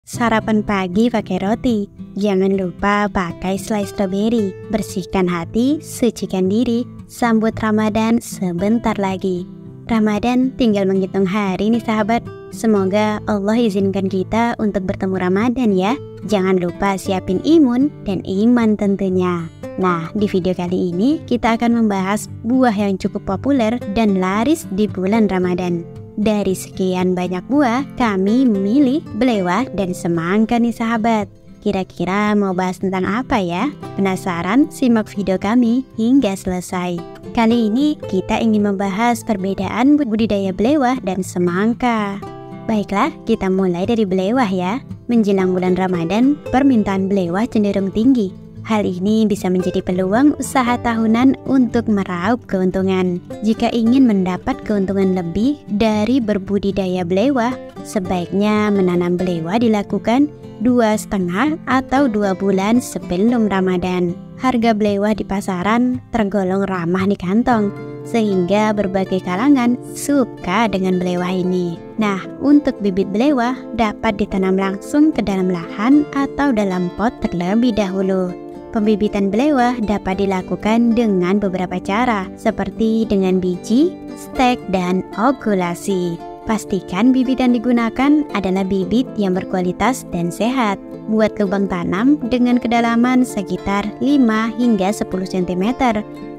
Sarapan pagi pakai roti. Jangan lupa pakai selai stroberi. Bersihkan hati, sucikan diri. Sambut Ramadan sebentar lagi. Ramadan tinggal menghitung hari nih sahabat. Semoga Allah izinkan kita untuk bertemu Ramadan ya. Jangan lupa siapin imun dan iman tentunya. Nah, di video kali ini kita akan membahas buah yang cukup populer dan laris di bulan Ramadan. Dari sekian banyak buah, kami memilih belewah dan semangka nih sahabat. Kira-kira mau bahas tentang apa ya? Penasaran? Simak video kami hingga selesai. Kali ini kita ingin membahas perbedaan budidaya belewah dan semangka. Baiklah, kita mulai dari belewah ya. Menjelang bulan Ramadan, permintaan belewah cenderung tinggi. Hal ini bisa menjadi peluang usaha tahunan untuk meraup keuntungan. Jika ingin mendapat keuntungan lebih dari berbudidaya belewah, sebaiknya menanam belewah dilakukan 2,5 atau 2 bulan sebelum Ramadan. Harga belewah di pasaran tergolong ramah di kantong, sehingga berbagai kalangan suka dengan belewah ini. Nah, untuk bibit belewah dapat ditanam langsung ke dalam lahan atau dalam pot terlebih dahulu. Pembibitan belewah dapat dilakukan dengan beberapa cara, seperti dengan biji, stek, dan okulasi. Pastikan bibit yang digunakan adalah bibit yang berkualitas dan sehat. Buat lubang tanam dengan kedalaman sekitar 5 hingga 10 cm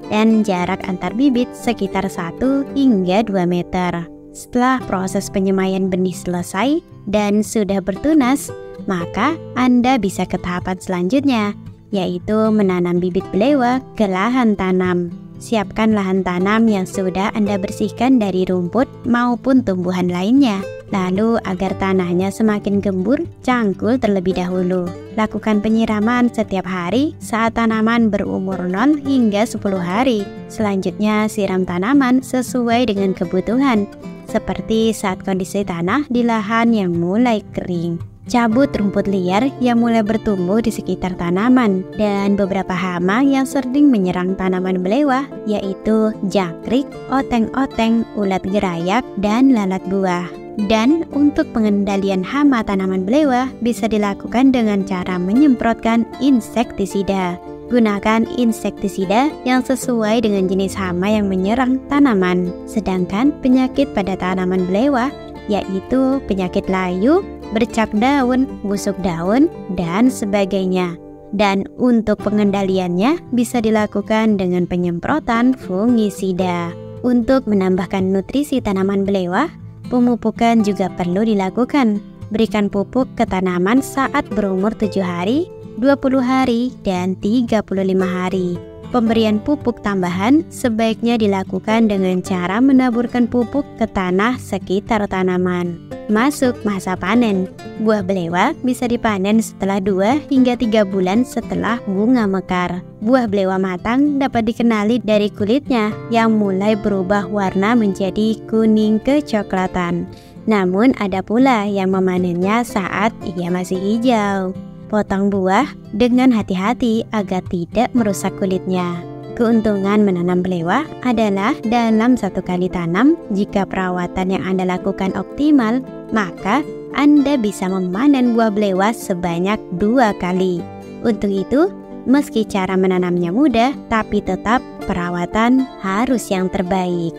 dan jarak antar bibit sekitar 1 hingga 2 meter. Setelah proses penyemaian benih selesai dan sudah bertunas, maka Anda bisa ke tahapan selanjutnya, yaitu menanam bibit belewah ke lahan tanam. Siapkan lahan tanam yang sudah Anda bersihkan dari rumput maupun tumbuhan lainnya. Lalu agar tanahnya semakin gembur, cangkul terlebih dahulu. Lakukan penyiraman setiap hari saat tanaman berumur 0 hingga 10 hari. Selanjutnya siram tanaman sesuai dengan kebutuhan, seperti saat kondisi tanah di lahan yang mulai kering. Cabut rumput liar yang mulai bertumbuh di sekitar tanaman dan beberapa hama yang sering menyerang tanaman belewah, yaitu jangkrik, oteng-oteng, ulat gerayak, dan lalat buah. Dan untuk pengendalian hama tanaman belewah bisa dilakukan dengan cara menyemprotkan insektisida. Gunakan insektisida yang sesuai dengan jenis hama yang menyerang tanaman. Sedangkan penyakit pada tanaman belewah yaitu penyakit layu, bercak daun, busuk daun, dan sebagainya. Dan untuk pengendaliannya bisa dilakukan dengan penyemprotan fungisida. Untuk menambahkan nutrisi tanaman belewah, pemupukan juga perlu dilakukan. Berikan pupuk ke tanaman saat berumur 7 hari, 20 hari, dan 35 hari. Pemberian pupuk tambahan sebaiknya dilakukan dengan cara menaburkan pupuk ke tanah sekitar tanaman. Masuk masa panen. Buah belewah bisa dipanen setelah 2 hingga 3 bulan setelah bunga mekar. Buah belewah matang dapat dikenali dari kulitnya yang mulai berubah warna menjadi kuning kecoklatan. Namun ada pula yang memanennya saat ia masih hijau. Potong buah dengan hati-hati agar tidak merusak kulitnya. Keuntungan menanam belewah adalah dalam 1 kali tanam, jika perawatan yang Anda lakukan optimal, maka Anda bisa memanen buah belewah sebanyak 2 kali. Untuk itu, meski cara menanamnya mudah, tapi tetap perawatan harus yang terbaik.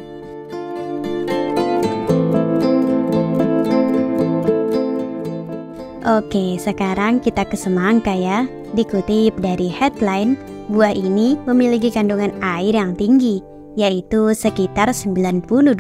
Oke, sekarang kita ke semangka ya. Dikutip dari headline, buah ini memiliki kandungan air yang tinggi, yaitu sekitar 92%,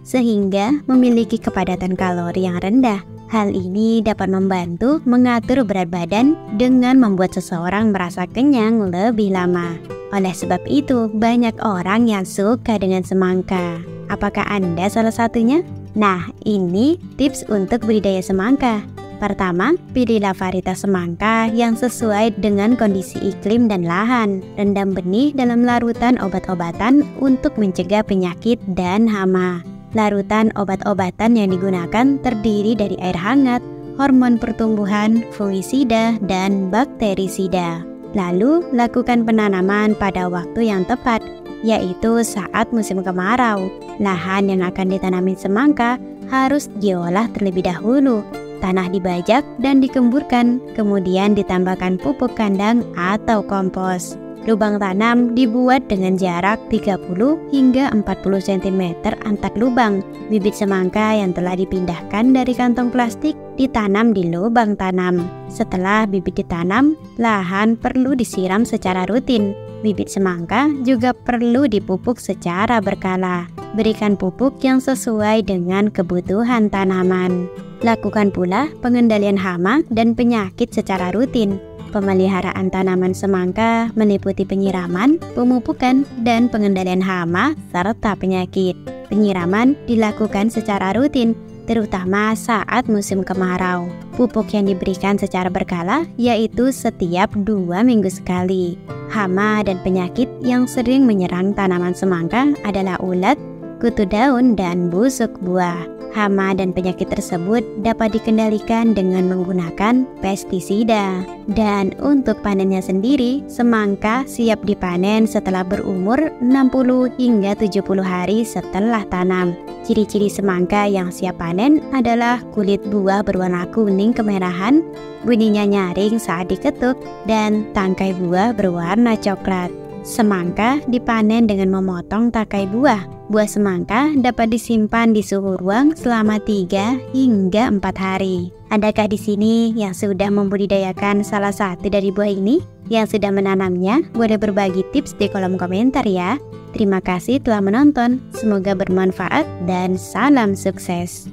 sehingga memiliki kepadatan kalori yang rendah. Hal ini dapat membantu mengatur berat badan dengan membuat seseorang merasa kenyang lebih lama. Oleh sebab itu, banyak orang yang suka dengan semangka. Apakah Anda salah satunya? Nah, ini tips untuk budidaya semangka. Pertama, pilihlah varietas semangka yang sesuai dengan kondisi iklim dan lahan. Rendam benih dalam larutan obat-obatan untuk mencegah penyakit dan hama. Larutan obat-obatan yang digunakan terdiri dari air hangat, hormon pertumbuhan, fungisida, dan bakterisida. Lalu, lakukan penanaman pada waktu yang tepat, yaitu saat musim kemarau. Lahan yang akan ditanami semangka harus diolah terlebih dahulu. tanah dibajak dan dikemburkan, kemudian ditambahkan pupuk kandang atau kompos. Lubang tanam dibuat dengan jarak 30 hingga 40 cm antar lubang. Bibit semangka yang telah dipindahkan dari kantong plastik ditanam di lubang tanam. Setelah bibit ditanam, lahan perlu disiram secara rutin. Bibit semangka juga perlu dipupuk secara berkala. Berikan pupuk yang sesuai dengan kebutuhan tanaman. Lakukan pula pengendalian hama dan penyakit secara rutin. Pemeliharaan tanaman semangka meliputi penyiraman, pemupukan, dan pengendalian hama serta penyakit. Penyiraman dilakukan secara rutin, terutama saat musim kemarau. Pupuk yang diberikan secara berkala yaitu setiap 2 minggu sekali. Hama dan penyakit yang sering menyerang tanaman semangka adalah ulat, kutu daun, dan busuk buah. Hama dan penyakit tersebut dapat dikendalikan dengan menggunakan pestisida. Dan untuk panennya sendiri, semangka siap dipanen setelah berumur 60 hingga 70 hari setelah tanam. Ciri-ciri semangka yang siap panen adalah kulit buah berwarna kuning kemerahan, bunyinya nyaring saat diketuk, dan tangkai buah berwarna coklat. Semangka dipanen dengan memotong tangkai buah. Buah semangka dapat disimpan di suhu ruang selama 3 hingga 4 hari. Adakah di sini yang sudah membudidayakan salah satu dari buah ini? Yang sudah menanamnya, boleh berbagi tips di kolom komentar ya. Terima kasih telah menonton. Semoga bermanfaat dan salam sukses.